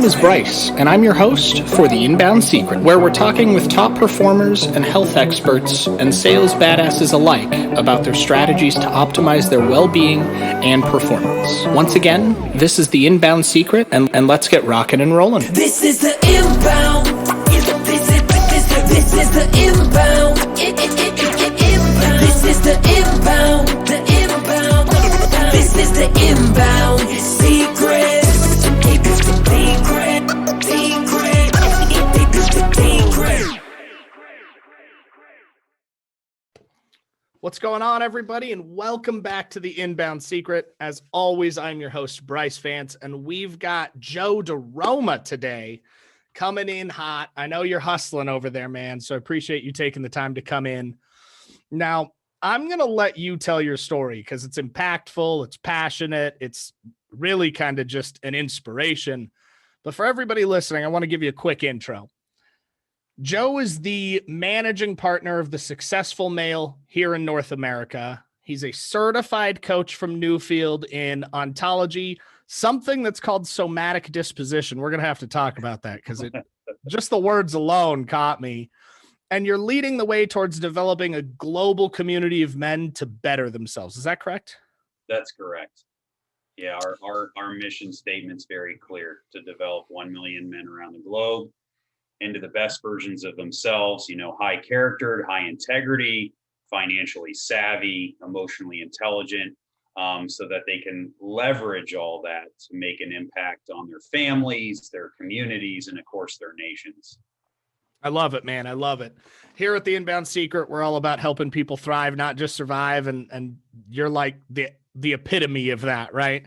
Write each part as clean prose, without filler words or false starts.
is Bryce, and I'm your host for The Inbound Secret, where we're talking with top performers and health experts and sales badasses alike about their strategies to optimize their well-being and performance. Once again, this is The Inbound Secret, and let's get rocking and rolling. This is The Inbound. This is The Inbound. This is The Inbound. The Inbound. This is The Inbound Secret. What's going on, everybody, and welcome back to The Inbound Secret. As always, I'm your host, Bryce Vance, and we've got Joe DiRoma today coming in hot. I know you're hustling over there, man, so I appreciate you taking the time to come in. Now, I'm going to let you tell your story because it's impactful, it's passionate, it's really kind of just an inspiration. But for everybody listening, I want to give you a quick intro. Joe is the managing partner of the Successful Male here in North America. He's a certified coach from Newfield in ontology, something that's called somatic disposition. We're going to have to talk about that because just the words alone caught me. And you're leading the way towards developing a global community of men to better themselves. Is that correct? That's correct. Yeah, our mission statement's very clear: to develop 1 million men around the globe into the best versions of themselves, high charactered, high integrity, financially savvy, emotionally intelligent, so that they can leverage all that to make an impact on their families, their communities, and of course, their nations. I love it, man. I love it. Here at The Inbound Secret, we're all about helping people thrive, not just survive. And you're like the epitome of that, right?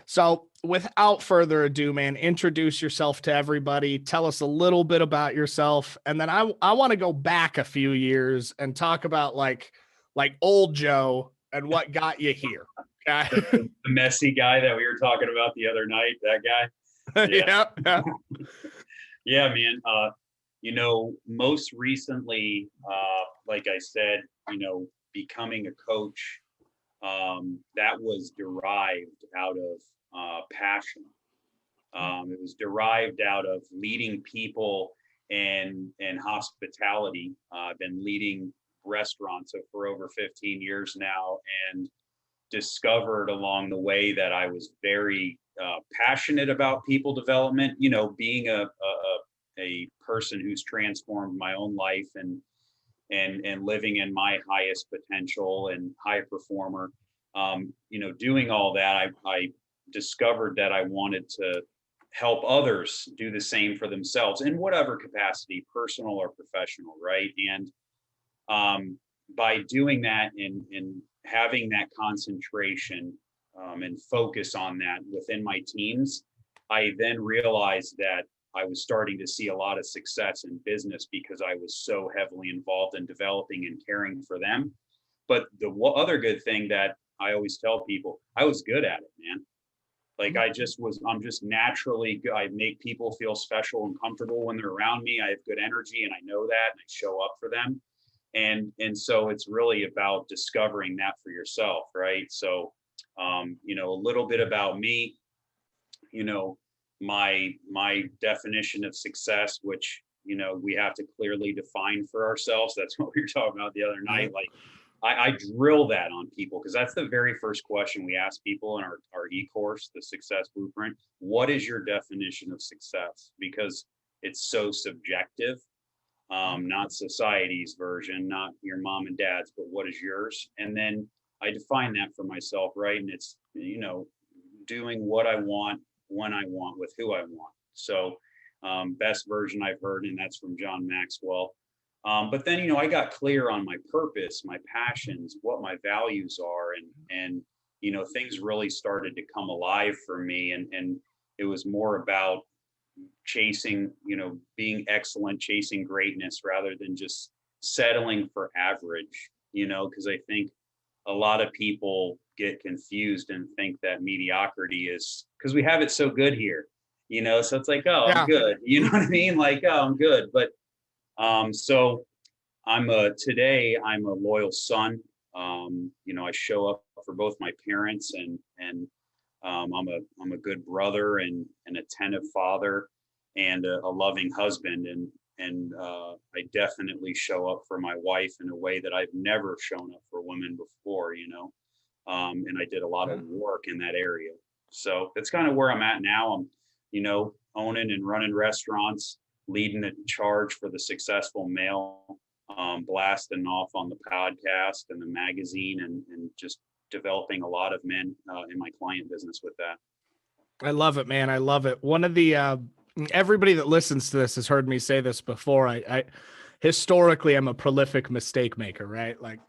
So without further ado, man, introduce yourself to everybody. Tell us a little bit about yourself. And then I want to go back a few years and talk about like old Joe and what got you here. Okay? The messy guy that we were talking about the other night, that guy. Yeah. Yeah, man. Most recently, like I said, becoming a coach, that was derived out of passion. It was derived out of leading people and hospitality. I've been leading restaurants for over 15 years now, and discovered along the way that I was very passionate about people development. Being a person who's transformed my own life and living in my highest potential and high performer. Doing all that, I discovered that I wanted to help others do the same for themselves in whatever capacity, personal or professional, right? And by doing that and having that concentration and focus on that within my teams, I then realized that I was starting to see a lot of success in business because I was so heavily involved in developing and caring for them. But the other good thing that I always tell people, I was good at it, man. Like I'm just naturally good. I make people feel special and comfortable when they're around me. I have good energy and I know that, and I show up for them. And so it's really about discovering that for yourself, right? So, a little bit about me, my definition of success, which, we have to clearly define for ourselves. That's what we were talking about the other night. Like I drill that on people because that's the very first question we ask people in our e-course, the Success Blueprint. What is your definition of success? Because it's so subjective, not society's version, not your mom and dad's, but what is yours? And then I define that for myself, right? And it's, doing what I want, when I want, with who I want. So best version I've heard, and that's from John Maxwell. But then, I got clear on my purpose, my passions, what my values are, and things really started to come alive for me. And it was more about chasing, being excellent, chasing greatness rather than just settling for average, because I think a lot of people get confused and think that mediocrity is because we have it so good here, so it's like, oh, yeah. I'm good. You know what I mean? Like, oh, I'm good. But so today I'm a loyal son. I show up for both my parents and I'm a good brother and an attentive father. and a loving husband. And I definitely show up for my wife in a way that I've never shown up for women before, and I did a lot of work in that area. So that's kind of where I'm at now. I'm, owning and running restaurants, leading the charge for the successful male, blasting off on the podcast and the magazine, and just developing a lot of men in my client business with that. I love it, man. I love it. One of the everybody that listens to this has heard me say this before. I historically I'm a prolific mistake maker, right? Like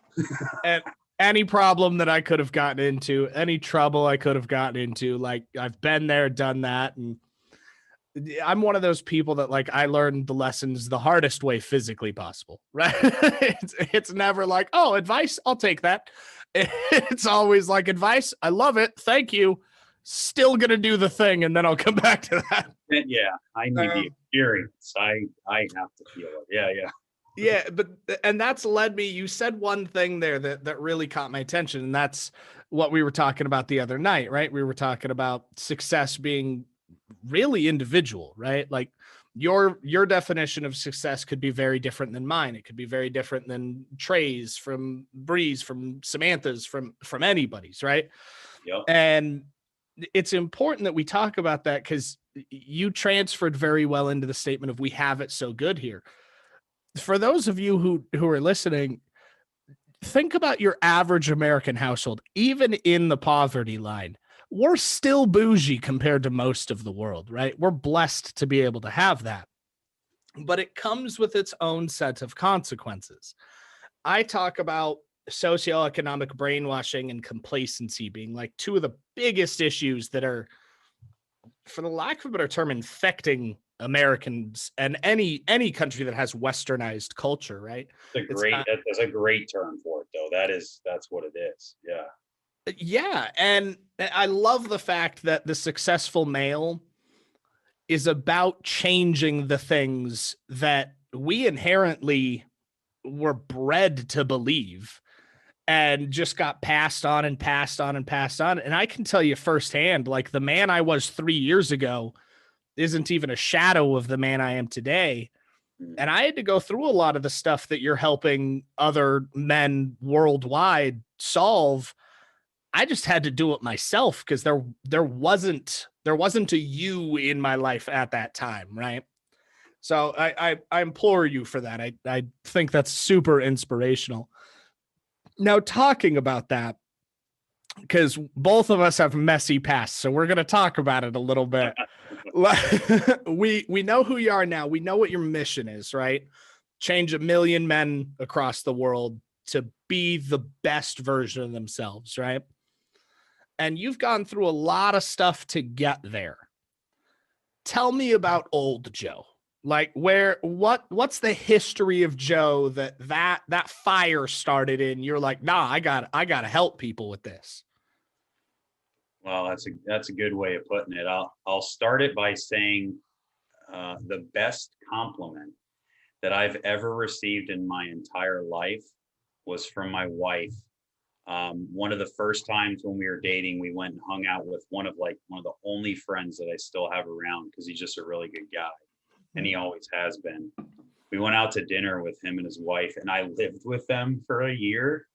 and any problem that I could have gotten into, any trouble I could have gotten into, like I've been there, done that. And I'm one of those people that like I learned the lessons the hardest way physically possible, right? It's never like, oh, advice, I'll take that. It's always like advice. I love it. Thank you. Still gonna do the thing, and then I'll come back to that. Yeah, I need the experience. I have to feel it. Yeah. Yeah, and that's led me. You said one thing there that really caught my attention, and that's what we were talking about the other night, right? We were talking about success being really individual, right? Like your definition of success could be very different than mine. It could be very different than Trey's, from Bree's, from Samantha's, from anybody's, right? Yep. And it's important that we talk about that because you transferred very well into the statement of we have it so good here. For those of you who are listening, think about your average American household. Even in the poverty line, we're still bougie compared to most of the world, right? We're blessed to be able to have that, but it comes with its own set of consequences. I talk about socioeconomic brainwashing and complacency being like two of the biggest issues that are, for the lack of a better term, infecting Americans and any country that has westernized culture, right? That's a great term for it, though. That's what it is. Yeah. Yeah. And I love the fact that the successful male is about changing the things that we inherently were bred to believe and just got passed on and passed on and passed on. And I can tell you firsthand, like the man I was 3 years ago isn't even a shadow of the man I am today. And I had to go through a lot of the stuff that you're helping other men worldwide solve. I just had to do it myself because there wasn't a you in my life at that time, right? So I implore you for that. I think that's super inspirational. Now, talking about that, because both of us have messy pasts, so we're going to talk about it a little bit. We know who you are now. We know what your mission is, right? Change 1 million men across the world to be the best version of themselves, right? And you've gone through a lot of stuff to get there. Tell me about old Joe. Like what's the history of Joe that fire started in? You're like, nah, I gotta help people with this. Well, that's a good way of putting it. I'll start it by saying the best compliment that I've ever received in my entire life was from my wife. One of the first times when we were dating, we went and hung out with one of the only friends that I still have around because he's just a really good guy. And he always has been. We went out to dinner with him and his wife, and I lived with them for a year.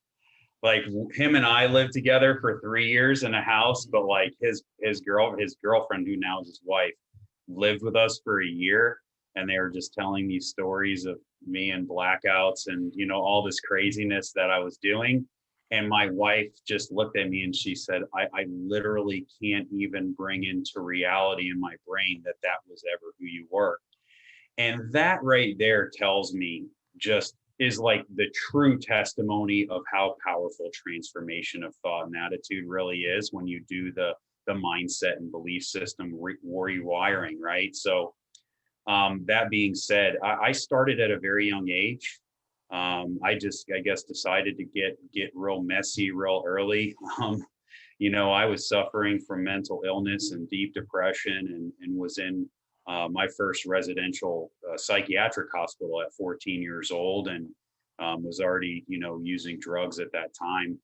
Like him and I lived together for 3 years in a house, but like his girlfriend, who now is his wife, lived with us for a year. And they were just telling me stories of me and blackouts and, all this craziness that I was doing. And my wife just looked at me and she said, I literally can't even bring into reality in my brain that was ever who you were. And that right there tells me is like the true testimony of how powerful transformation of thought and attitude really is when you do the mindset and belief system rewiring, right? So that being said, I started at a very young age. I guess decided to get real messy real early. I was suffering from mental illness and deep depression and was in my first residential psychiatric hospital at 14 years old and was already, using drugs at that time.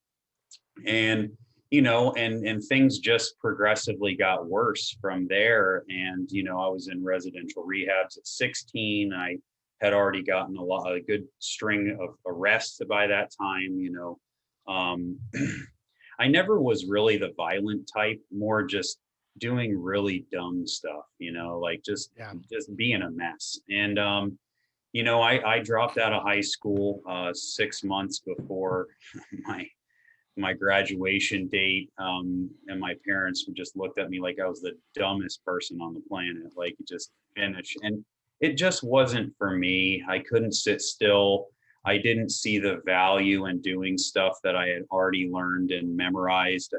And, and things just progressively got worse from there. And, I was in residential rehabs at 16. I had already gotten a good string of arrests by that time. um, I never was really the violent type, more just doing really dumb stuff, like Yeah. just being a mess. And, I dropped out of high school 6 months before my graduation date. And my parents just looked at me like I was the dumbest person on the planet, like just finished. And it just wasn't for me. I couldn't sit still. I didn't see the value in doing stuff that I had already learned and memorized.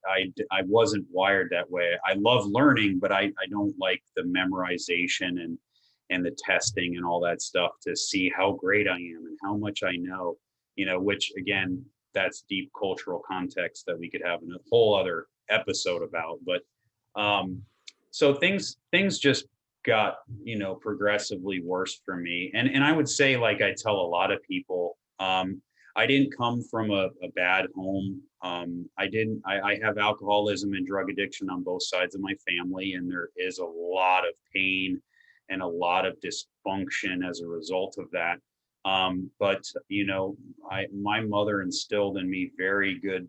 I wasn't wired that way. I love learning, but I don't like the memorization and the testing and all that stuff to see how great I am and how much I know, which again, that's deep cultural context that we could have in a whole other episode about. But so things just got, progressively worse for me. And I would say, like I tell a lot of people, I didn't come from a bad home. I have alcoholism and drug addiction on both sides of my family, and there is a lot of pain and a lot of dysfunction as a result of that. But my mother instilled in me very good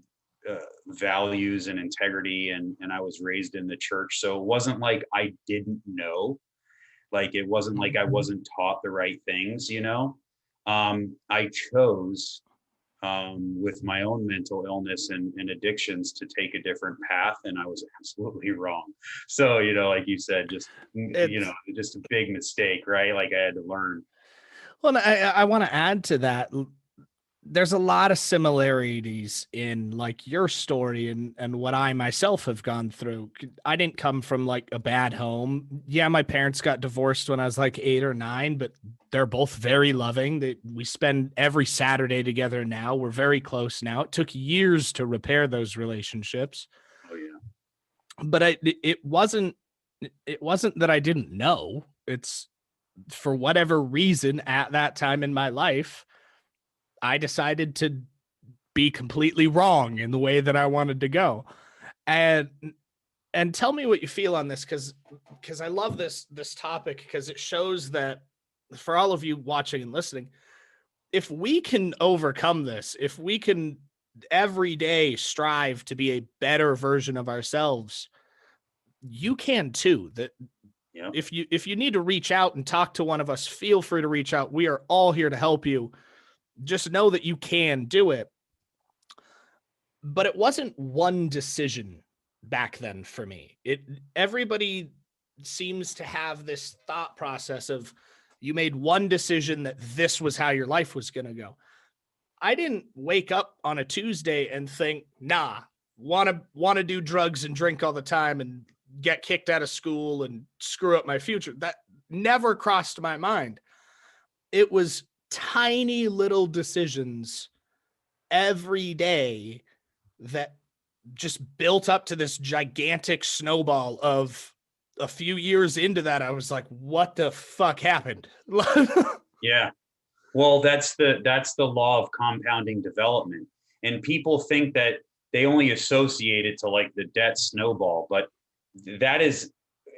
values and integrity, and I was raised in the church. So it wasn't like I didn't know, like it wasn't like I wasn't taught the right things, I chose with my own mental illness and addictions to take a different path, and I was absolutely wrong. So, like you said, just just a big mistake, right? Like I had to learn. Well, and I want to add to that. There's a lot of similarities in like your story and what I myself have gone through. I didn't come from like a bad home. Yeah, my parents got divorced when I was like 8 or 9, but they're both very loving. We spend every Saturday together now. We're very close now. It took years to repair those relationships. Oh yeah. But it wasn't that I didn't know. It's for whatever reason at that time in my life, I decided to be completely wrong in the way that I wanted to go. And tell me what you feel on this, because I love this topic, because it shows that for all of you watching and listening, if we can overcome this, if we can every day strive to be a better version of ourselves, you can too. That Yeah. if you need to reach out and talk to one of us, feel free to reach out. We are all here to help you. Just know that you can do it. But it wasn't one decision back then for me. Everybody seems to have this thought process of you made one decision that this was how your life was going to go. I didn't wake up on a Tuesday and think, want to do drugs and drink all the time and get kicked out of school and screw up my future. That never crossed my mind. It was tiny little decisions every day that just built up to this gigantic snowball. Of a few years into that, I was like, what the fuck happened? Yeah. Well, that's the law of compounding development. And people think that they only associate it to like the debt snowball, but that is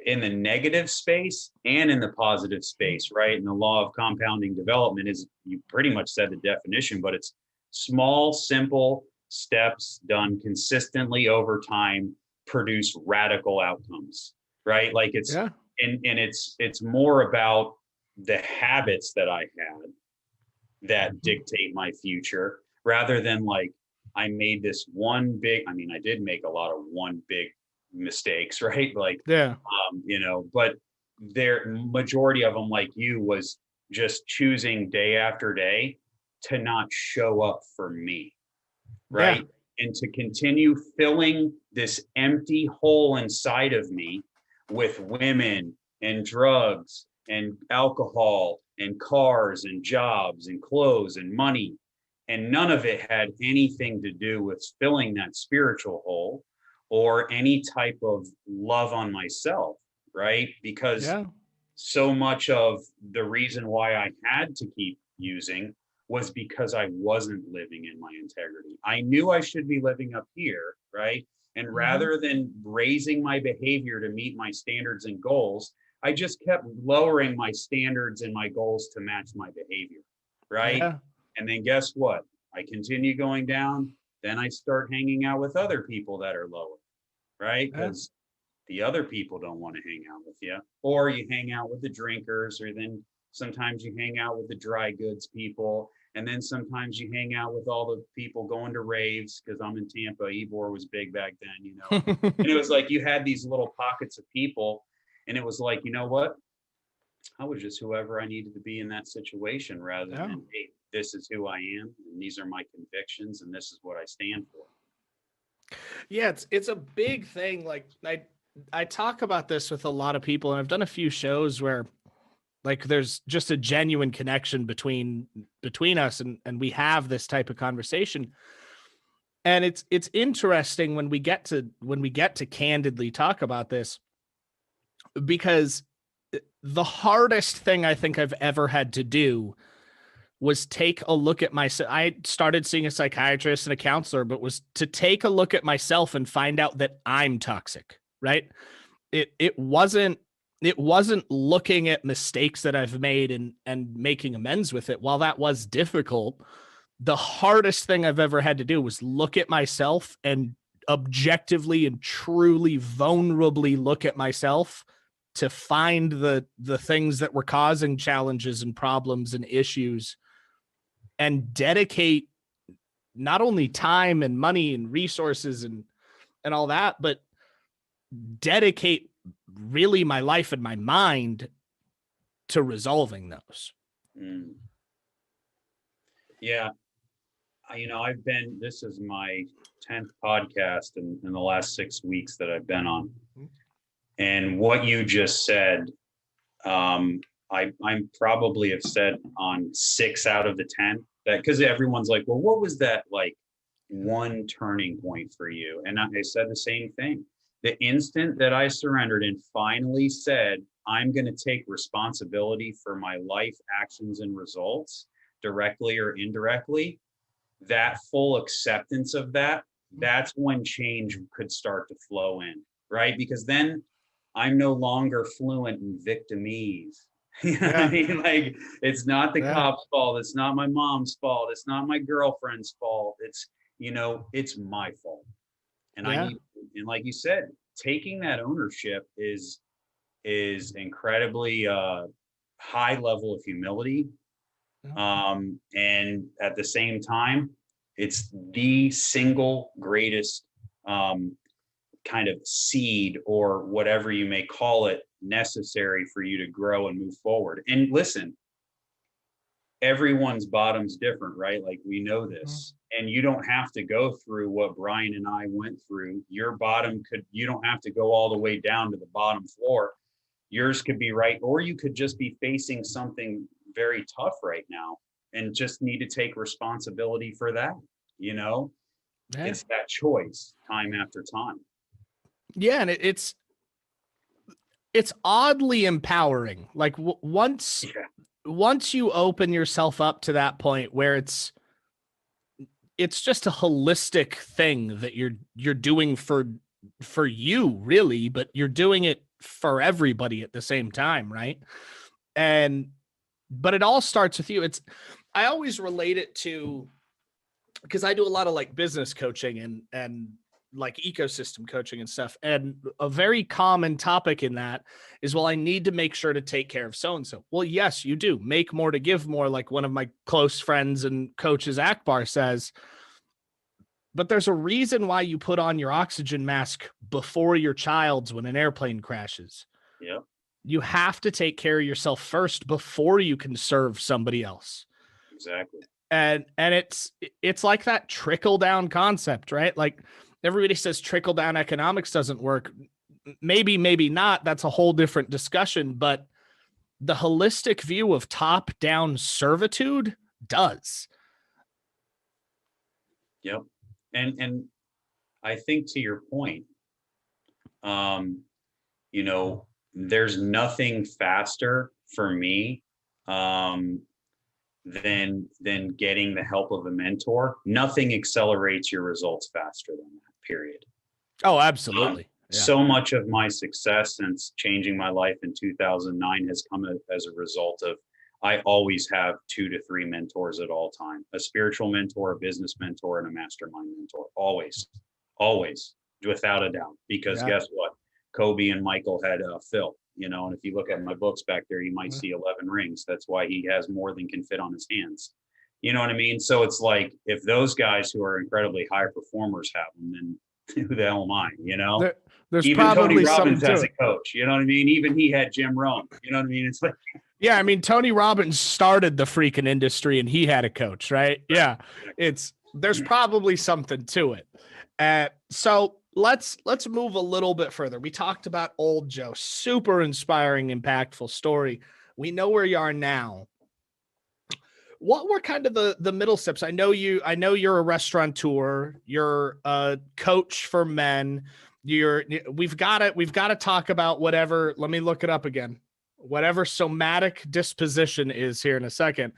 in the negative space and in the positive space, right? And the law of compounding development is, you pretty much said the definition, but it's small, simple steps done consistently over time produce radical outcomes, right? Like it's, Yeah. and it's more about the habits that I had that dictate my future, rather than like, I made this one big, I mean, I did make a lot of one big mistakes, right? Like, Yeah. But their majority of them, like you, was just choosing day after day to not show up for me, right? Yeah. And to continue filling this empty hole inside of me with women and drugs and alcohol and cars and jobs and clothes and money. And none of it had anything to do with filling that spiritual hole or any type of love on myself, right? Because so much of the reason why I had to keep using was because I wasn't living in my integrity. I knew I should be living up here, right? And rather than raising my behavior to meet my standards and goals, I just kept lowering my standards and my goals to match my behavior, right? Yeah. And then guess what? I continue going down. Then I start hanging out with other people that are lower, right? Yeah. Because the other people don't want to hang out with you, or you hang out with the drinkers, or then sometimes you hang out with the dry goods people, and then sometimes you hang out with all the people going to raves. Because I'm in Tampa, Ybor was big back then, you know. And it was like you had these little pockets of people, and it was like, you know what? I was just whoever I needed to be in that situation, rather Yeah. than, hey, this is who I am, and these are my convictions, and this is what I stand for. Yeah, it's a big thing. Like I talk about this with a lot of people, and I've done a few shows where like there's just a genuine connection between us, and we have this type of conversation. And it's interesting when we get to candidly talk about this, because the hardest thing I think I've ever had to do was take a look at myself. I started seeing a psychiatrist and a counselor, but was to take a look at myself and find out that I'm toxic, right? It wasn't looking at mistakes that I've made and making amends with it. While that was difficult, the hardest thing I've ever had to do was look at myself and objectively and truly vulnerably look at myself to find the things that were causing challenges and problems and issues, and dedicate not only time and money and resources and all that, but dedicate really my life and my mind to resolving those. Mm. Yeah. This is my 10th podcast in the last 6 weeks that I've been on. And what you just said, I'm probably have said on 6 out of the 10, that, because everyone's like, well, what was that like one turning point for you? And I said the same thing. The instant that I surrendered and finally said, I'm going to take responsibility for my life, actions, and results, directly or indirectly, that full acceptance of that's when change could start to flow in, right? Because then I'm no longer fluent in victimese. You know what I mean? Like, it's not the cop's fault. It's not my mom's fault. It's not my girlfriend's fault. It's, it's my fault. And and like you said, taking that ownership is incredibly high level of humility. And at the same time, it's the single greatest kind of seed, or whatever you may call it, necessary for you to grow and move forward. And listen, everyone's bottom's different, right? Like, we know this. And you don't have to go through what Brian and I went through. Your bottom you don't have to go all the way down to the bottom floor. Yours could be right, or you could just be facing something very tough right now and just need to take responsibility for that. It's that choice time after time. Yeah. And it's oddly empowering. Like once you open yourself up to that point where it's just a holistic thing that you're doing for you, really, but you're doing it for everybody at the same time, right? But it all starts with you. I always relate it to, because I do a lot of like business coaching and like ecosystem coaching and stuff. And a very common topic in that is, well, I need to make sure to take care of so-and-so. Well, yes, you do. Make more to give more, like one of my close friends and coaches, Akbar, says. But there's a reason why you put on your oxygen mask before your child's when an airplane crashes. Yeah. You have to take care of yourself first before you can serve somebody else. Exactly. And it's like that trickle down concept, right? Like, everybody says trickle down economics doesn't work. Maybe not. That's a whole different discussion. But the holistic view of top down servitude does. Yep. And I think, to your point, there's nothing faster for me than getting the help of a mentor. Nothing accelerates your results faster than that, period. Oh, absolutely. Yeah. So much of my success since changing my life in 2009 has come as a result of, I always have 2 to 3 mentors at all time, a spiritual mentor, a business mentor, and a mastermind mentor. Always, without a doubt, because guess what? Kobe and Michael had Phil, and if you look at my books back there, you might see 11 rings. That's why he has more than can fit on his hands. You know what I mean? So it's like, if those guys who are incredibly high performers have them, then who the hell am I, There's even probably Tony Robbins has a coach, you know what I mean? Even he had Jim Rohn, you know what I mean? It's like, yeah, I mean, Tony Robbins started the freaking industry and he had a coach, right? Yeah. There's probably something to it. So let's move a little bit further. We talked about old Joe, super inspiring, impactful story. We know where you are now. What were kind of the middle steps? I know you're a restaurateur, you're a coach for men. We've got to talk about whatever, let me look it up again. Whatever somatic disposition is here in a second.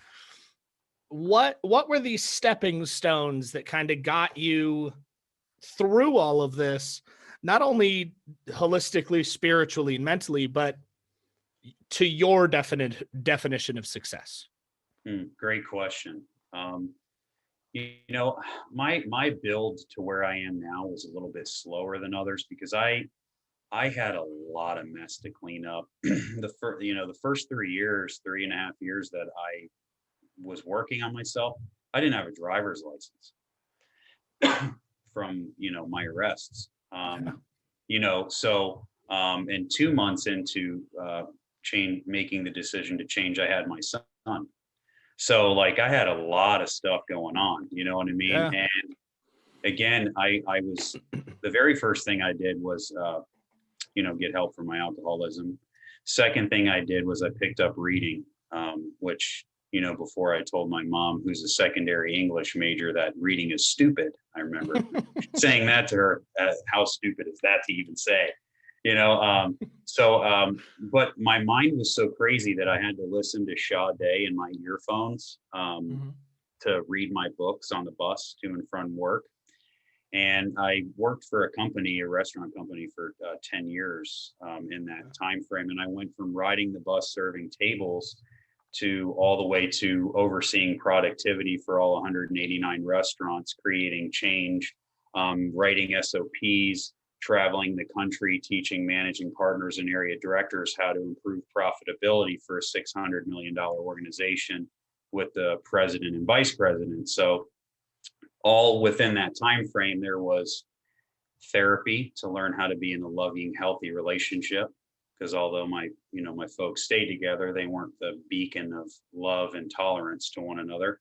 What were these stepping stones that kind of got you through all of this, not only holistically, spiritually, and mentally, but to your definition of success? Great question. My build to where I am now was a little bit slower than others because I had a lot of mess to clean up. The first 3.5 years that I was working on myself, I didn't have a driver's license from, my arrests. And 2 months into making the decision to change, I had my son. So like I had a lot of stuff going on, you know what I mean? Yeah. And again, I was, the very first thing I did was, get help for my alcoholism. Second thing I did was I picked up reading, which, before I told my mom, who's a secondary English major, that reading is stupid. I remember saying that to her, how stupid is that to even say, but my mind was so crazy that I had to listen to Sade in my earphones to read my books on the bus to and from work. And I worked for a restaurant company for 10 years in that time frame. And I went from riding the bus serving tables to all the way to overseeing productivity for all 189 restaurants, creating change, writing SOPs, traveling the country, teaching managing partners and area directors how to improve profitability for a $600 million organization with the president and vice president. So all within that time frame, there was therapy to learn how to be in a loving, healthy relationship. Because although my folks stayed together, they weren't the beacon of love and tolerance to one another.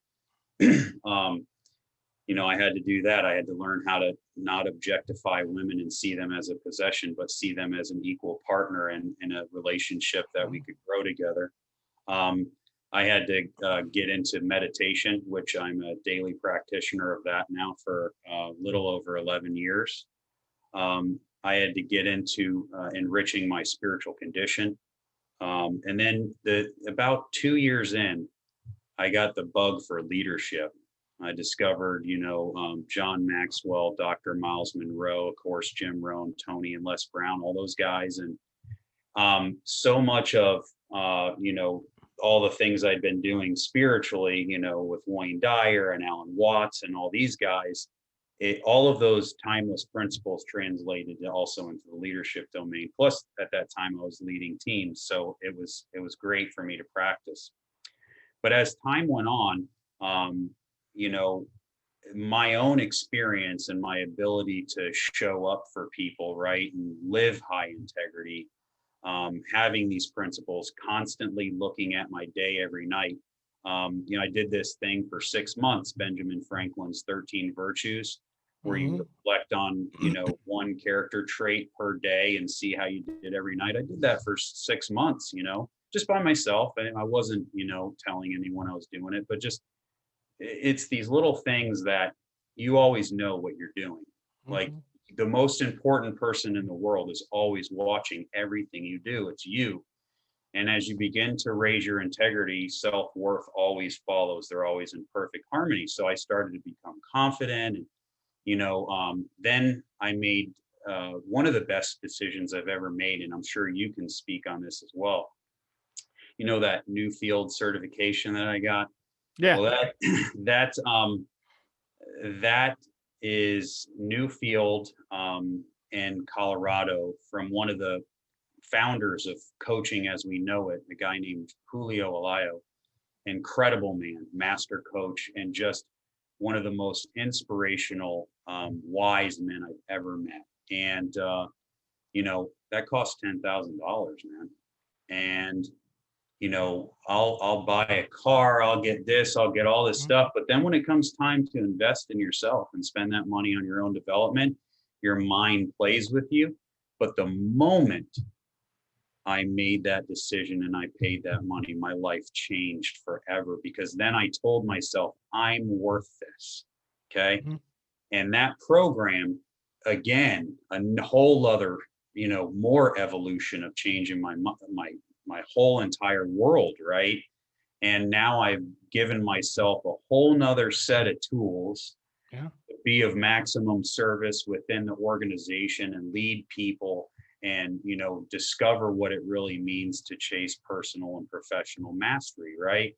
I had to do that. I had to learn how to not objectify women and see them as a possession, but see them as an equal partner and in a relationship that we could grow together. I had to get into meditation, which I'm a daily practitioner of that now for a little over 11 years. I had to get into enriching my spiritual condition. And then about 2 years in, I got the bug for leadership. I discovered, John Maxwell, Dr. Miles Monroe, of course, Jim Rohn, Tony and Les Brown, all those guys. And so much of, all the things I'd been doing spiritually, with Wayne Dyer and Alan Watts and all these guys, all of those timeless principles translated also into the leadership domain. Plus, at that time, I was leading teams, so it was great for me to practice. But as time went on, my own experience and my ability to show up for people, right, and live high integrity, having these principles, constantly looking at my day every night. I did this thing for 6 months, Benjamin Franklin's 13 Virtues, where you reflect on, one character trait per day and see how you did every night. I did that for 6 months, just by myself. And I wasn't, telling anyone I was doing it, but just, it's these little things that you always know what you're doing. Like the most important person in the world is always watching everything you do. It's you. And as you begin to raise your integrity, self-worth always follows. They're always in perfect harmony. So I started to become confident. And, then I made one of the best decisions I've ever made. And I'm sure you can speak on this as well. You know, that new field certification that I got? Yeah. Well, that is Newfield in Colorado, from one of the founders of coaching as we know it, a guy named Julio Alayo. Incredible man, master coach, and just one of the most inspirational, wise men I've ever met. And that costs $10,000, man. And I'll buy a car, I'll get this, I'll get all this stuff. But then when it comes time to invest in yourself and spend that money on your own development, your mind plays with you. But the moment I made that decision and I paid that money, my life changed forever, because then I told myself, I'm worth this. Okay. Mm-hmm. And that program, again, a whole other, more evolution of changing my whole entire world, right? And now I've given myself a whole nother set of tools to be of maximum service within the organization and lead people and, discover what it really means to chase personal and professional mastery, right?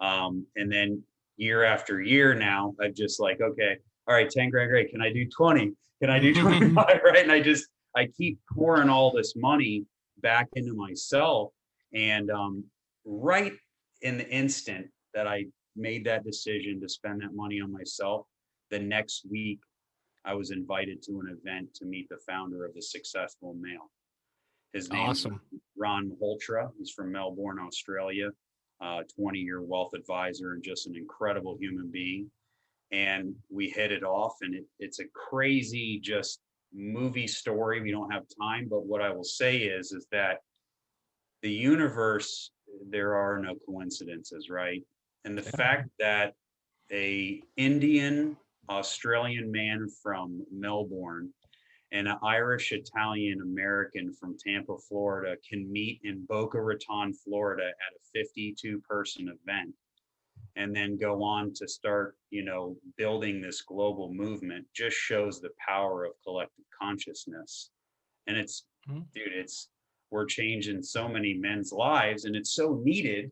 And then year after year now, I'm just like, okay, all right, 10 grand, great. Can I do 20? Can I do 25? Right? And I keep pouring all this money back into myself. And right in the instant that I made that decision to spend that money on myself, the next week I was invited to an event to meet the founder of The Successful Male. His name is Ron Holtra. He's from Melbourne, Australia, 20-year wealth advisor and just an incredible human being. And we hit it off, and it's a crazy just movie story. We don't have time, but what I will say is that the universe, there are no coincidences, right? And the fact that a Indian Australian man from Melbourne and an Irish Italian American from Tampa, Florida can meet in Boca Raton, Florida at a 52-person event and then go on to start, building this global movement just shows the power of collective consciousness. And we're changing so many men's lives, and it's so needed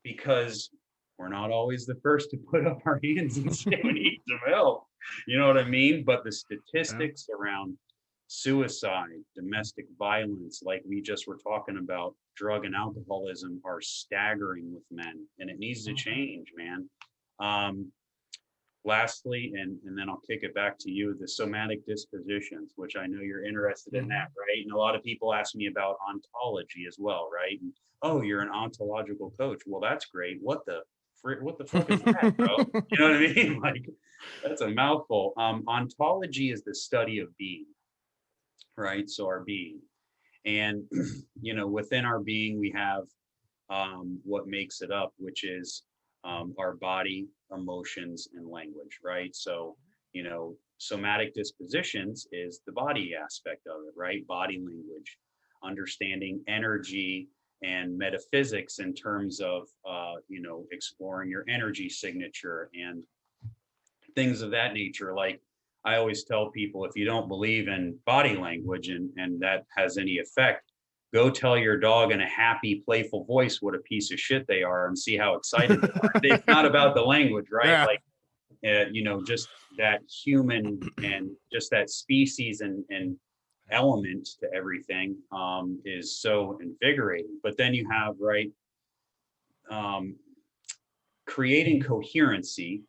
because we're not always the first to put up our hands and say we need some help. You know what I mean? But the statistics around suicide, domestic violence, like we just were talking about, drug and alcoholism, are staggering with men, and it needs to change, man. Lastly, and then I'll kick it back to you, the somatic dispositions, which I know you're interested in that, right? And a lot of people ask me about ontology as well, right? And, oh, you're an ontological coach. Well, that's great. What the fuck is that, bro? You know what I mean? Like, that's a mouthful. Ontology is the study of being, right? So our being. And, within our being, we have what makes it up, which is our body, emotions, and language, right? So, somatic dispositions is the body aspect of it, right? Body language, understanding energy and metaphysics in terms of, exploring your energy signature and things of that nature. Like I always tell people, if you don't believe in body language and that has any effect, go tell your dog in a happy, playful voice what a piece of shit they are and see how excited they are. It's not about the language, right? Yeah. Like, just that human and just that species and element to everything is so invigorating. But then you have, right, creating coherency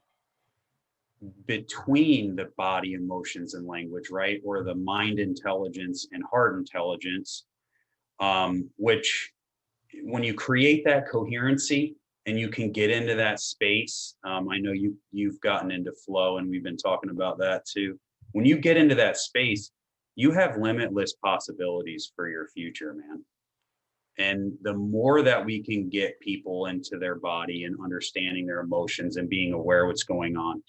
between the body, emotions, and language, right? Or the mind intelligence and heart intelligence. Which when you create that coherency and you can get into that space, I know you've gotten into flow and we've been talking about that too. When you get into that space, you have limitless possibilities for your future, man. And the more that we can get people into their body and understanding their emotions and being aware what's going on,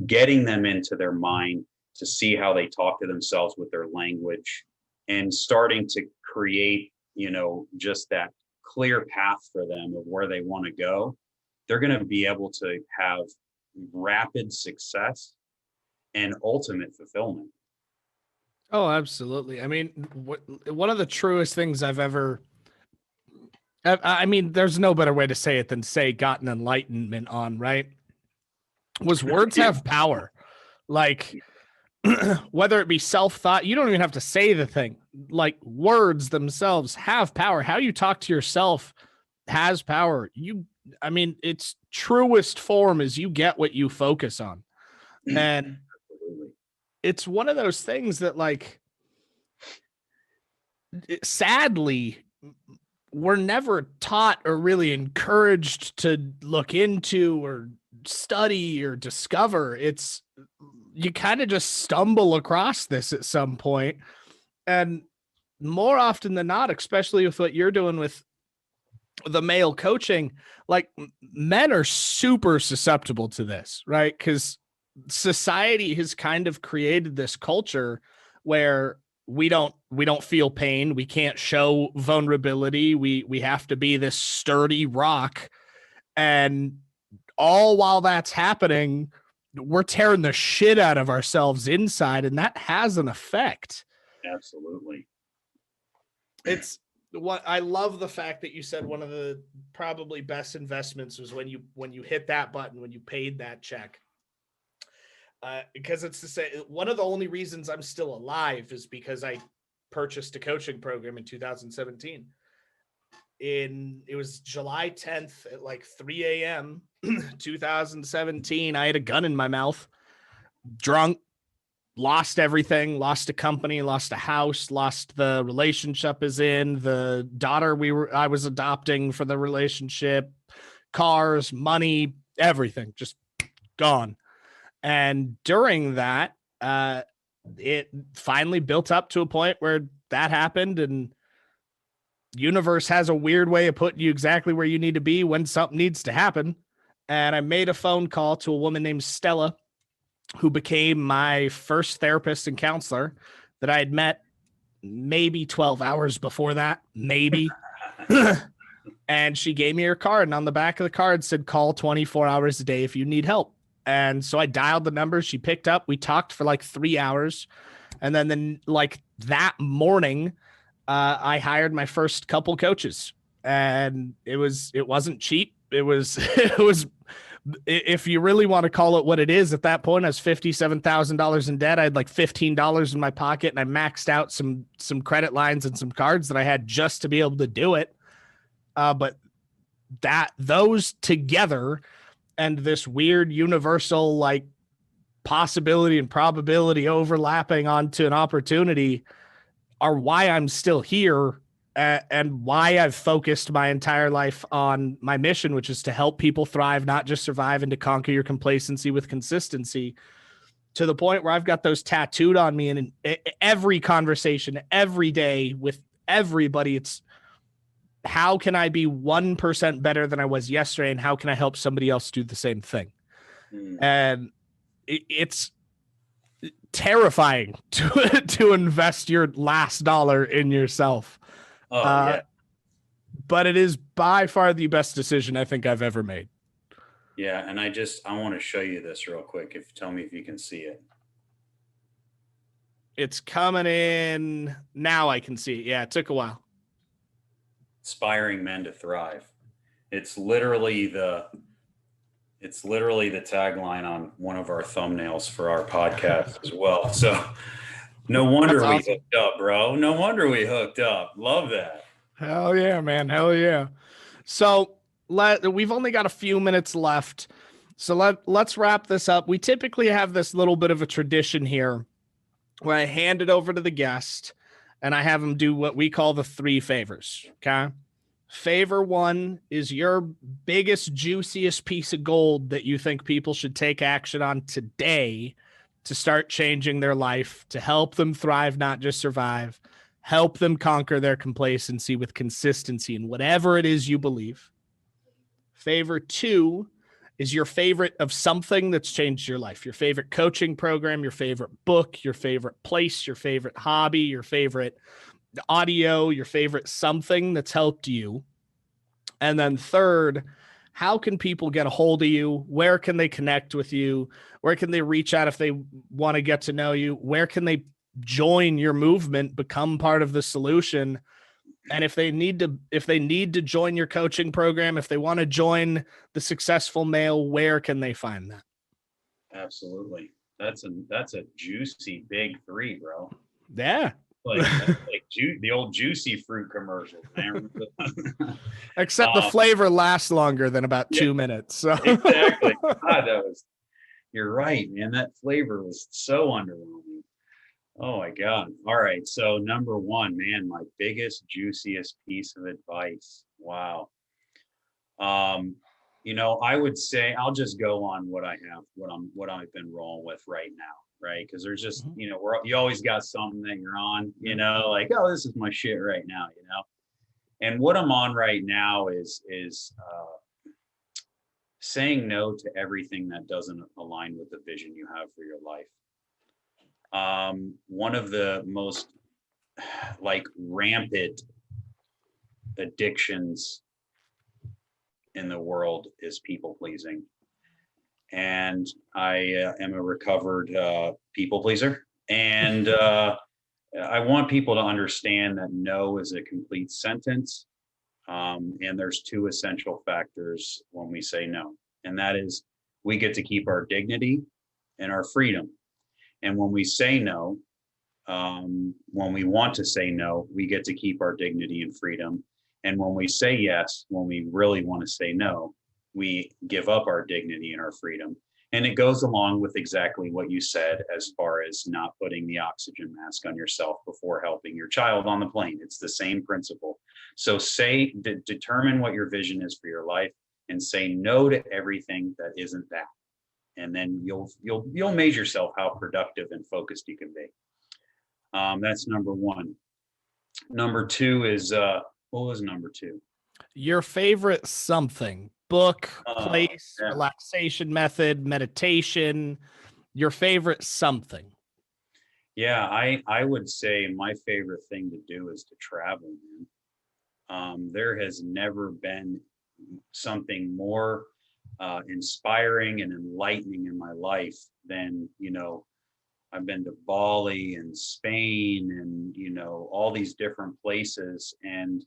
getting them into their mind to see how they talk to themselves with their language and starting to create, just that clear path for them of where they want to go, they're going to be able to have rapid success and ultimate fulfillment. Oh, absolutely. I mean, one of the truest things I've ever, I mean, there's no better way to say it than say gotten enlightenment on, right? Was words have power. Like, whether it be self-thought, you don't even have to say the thing. Like, words themselves have power. How you talk to yourself has power. I mean, its truest form is you get what you focus on. And it's one of those things that, like, sadly, we're never taught or really encouraged to look into or study or discover. It's, you kind of just stumble across this at some point. And more often than not, especially with what you're doing with the male coaching, like, men are super susceptible to this, right? Because society has kind of created this culture where we don't feel pain. We can't show vulnerability. We have to be this sturdy rock. And all while that's happening, we're tearing the shit out of ourselves inside, and that has an effect. Absolutely. It's what I love, the fact that you said one of the probably best investments was when you hit that button, when you paid that check. Because it's to say, one of the only reasons I'm still alive is because I purchased a coaching program in 2017. It was July 10th at like 3 a.m. 2017. I had a gun in my mouth, drunk, lost everything, lost a company, lost a house, lost the relationship the daughter I was adopting for the relationship, cars, money, everything just gone. And during that, it finally built up to a point where that happened, and universe has a weird way of putting you exactly where you need to be when something needs to happen. And I made a phone call to a woman named Stella, who became my first therapist and counselor that I had met maybe 12 hours before that, maybe. And she gave me her card, and on the back of the card said, call 24 hours a day if you need help. And so I dialed the number. She picked up. We talked for like 3 hours. And then like that morning, I hired my first couple coaches, and it wasn't cheap. It was, if you really want to call it what it is, at that point, I was $57,000 in debt. I had like $15 in my pocket, and I maxed out some credit lines and some cards that I had just to be able to do it. But those together, and this weird universal like possibility and probability overlapping onto an opportunity, are why I'm still here, and why I've focused my entire life on my mission, which is to help people thrive, not just survive, and to conquer your complacency with consistency, to the point where I've got those tattooed on me. And in every conversation, every day with everybody, it's, how can I be 1% better than I was yesterday? And how can I help somebody else do the same thing? And it's terrifying to invest your last dollar in yourself. Yeah. But it is by far the best decision I think I've ever made. Yeah. And I want to show you this real quick. Tell me if you can see it. It's coming in now. I can see it. Yeah. It took a while. Inspiring men to thrive. It's literally the tagline on one of our thumbnails for our podcast as well. So no wonder we hooked up, bro. No wonder we hooked up. Love that. Hell yeah, man. Hell yeah. So we've only got a few minutes left. So let's wrap this up. We typically have this little bit of a tradition here where I hand it over to the guest and I have them do what we call the 3 favors. Okay. Favor 1 is your biggest, juiciest piece of gold that you think people should take action on today to start changing their life, to help them thrive, not just survive, help them conquer their complacency with consistency in whatever it is you believe. Favor 2 is your favorite of something that's changed your life, your favorite coaching program, your favorite book, your favorite place, your favorite hobby, your favorite audio, your favorite something that's helped you. And then third, how can people get a hold of you? Where can they connect with you? Where can they reach out if they want to get to know you? Where can they join your movement, become part of the solution? And if they need to join your coaching program, if they want to join the Successful Male, where can they find that? Absolutely. That's a juicy big three, bro. Yeah. That's like the old juicy fruit commercial, man. Except the flavor lasts longer than about 2 minutes. So exactly. God, you're right, man. That flavor was so underwhelming. Oh my God. All right. So number one, man, my biggest, juiciest piece of advice. Wow. I would say I'll just go on what I have, what I've been rolling with right now, right? Because there's just, you always got something that you're on, like, oh, this is my shit right now, And what I'm on right now is saying no to everything that doesn't align with the vision you have for your life. One of the most like rampant addictions in the world is people pleasing. And I am a recovered people pleaser. And I want people to understand that no is a complete sentence. And there's two essential factors when we say no. And that is we get to keep our dignity and our freedom. And when we say no, when we want to say no, we get to keep our dignity and freedom. And when we say yes, when we really want to say no, we give up our dignity and our freedom. And it goes along with exactly what you said as far as not putting the oxygen mask on yourself before helping your child on the plane. It's the same principle. So determine what your vision is for your life and say no to everything that isn't that. And then you'll measure yourself how productive and focused you can be. That's number one. Number two is what was number two? Your favorite something, book, place, relaxation method, meditation, your favorite something. Yeah, I would say my favorite thing to do is to travel, man. There has never been something more inspiring and enlightening in my life than, I've been to Bali and Spain and, all these different places. And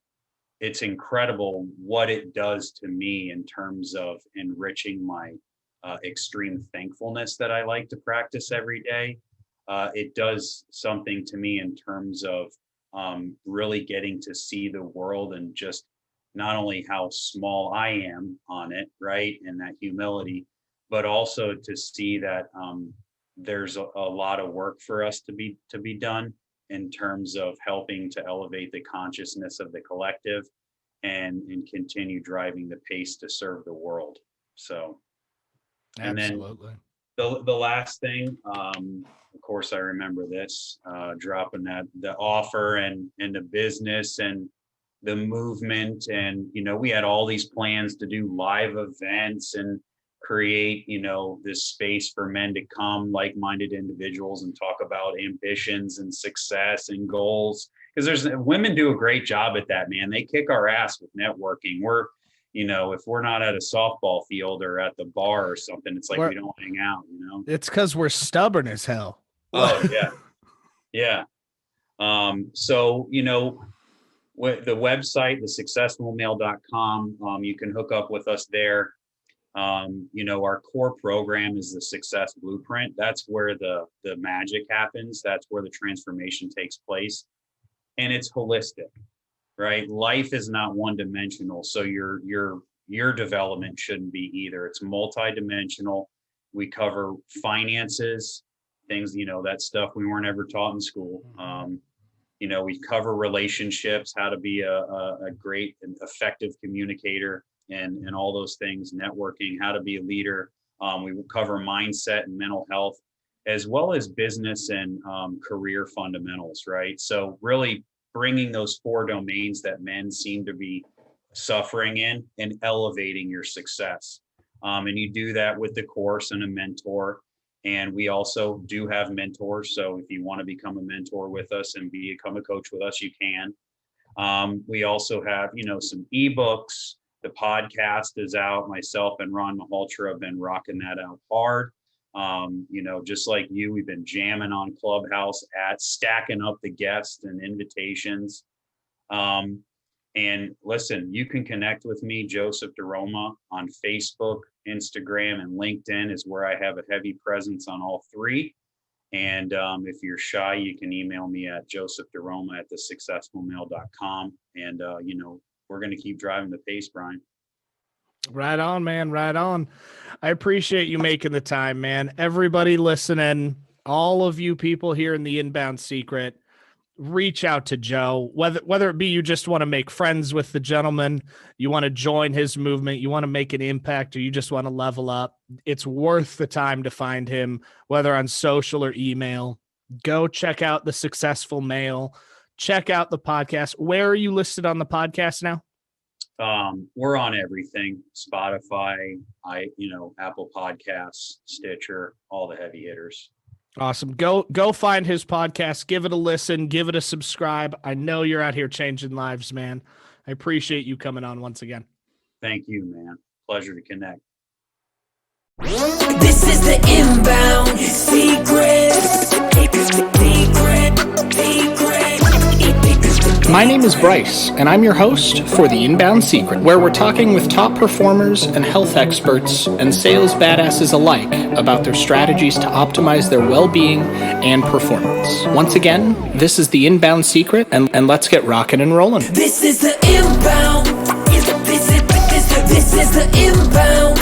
it's incredible what it does to me in terms of enriching my extreme thankfulness that I like to practice every day. It does something to me in terms of really getting to see the world and just not only how small I am on it, right, and that humility, but also to see that there's a lot of work for us to be done in terms of helping to elevate the consciousness of the collective and continue driving the pace to serve the world. So, and absolutely. Then the last thing, of course, I remember this, dropping the offer and the business and the movement. And, we had all these plans to do live events and create, this space for men to come, like-minded individuals, and talk about ambitions and success and goals. Because women do a great job at that, man. They kick our ass with networking. We're, if we're not at a softball field or at the bar or something, it's like we don't hang out, It's because we're stubborn as hell. Oh, yeah. Yeah. So, with the website, thesuccessfulmale.com, you can hook up with us there. Our core program is the Success Blueprint. That's where the magic happens. That's where the transformation takes place. And it's holistic, right? Life is not one-dimensional. So your development shouldn't be either. It's multi-dimensional. We cover finances, things, that stuff we weren't ever taught in school. We cover relationships, how to be a great and effective communicator and all those things, networking, how to be a leader. We will cover mindset and mental health, as well as business and career fundamentals, right? So really bringing those 4 domains that men seem to be suffering in and elevating your success. And you do that with the course and a mentor. And we also do have mentors. So if you want to become a mentor with us and become a coach with us, you can. We also have, some eBooks The podcast is out. Myself and Ron Mahaltra have been rocking that out hard. Just like you, we've been jamming on Clubhouse stacking up the guests and invitations. And listen, you can connect with me, Joseph DiRoma, on Facebook, Instagram, and LinkedIn is where I have a heavy presence on all three. And if you're shy, you can email me at josephdiroma@thesuccessfulmail.com. And, we're going to keep driving the pace, Brian. Right on, man. Right on. I appreciate you making the time, man. Everybody listening, all of you people here in the Inbound Secret, reach out to Joe, whether it be you just want to make friends with the gentleman, you want to join his movement, you want to make an impact, or you just want to level up. It's worth the time to find him, whether on social or email. Go check out The Successful Mail. Check out the podcast. Where are you listed on the podcast now? We're on everything: Spotify, Apple Podcasts, Stitcher, all the heavy hitters. Awesome. Go find his podcast. Give it a listen. Give it a subscribe. I know you're out here changing lives, man. I appreciate you coming on once again. Thank you, man. Pleasure to connect. This is the Inbound Secret. My name is Bryce, and I'm your host for The Inbound Secret, where we're talking with top performers and health experts and sales badasses alike about their strategies to optimize their well-being and performance. Once again, this is The Inbound Secret, and let's get rocking and rolling. This is the Inbound. This is the Inbound.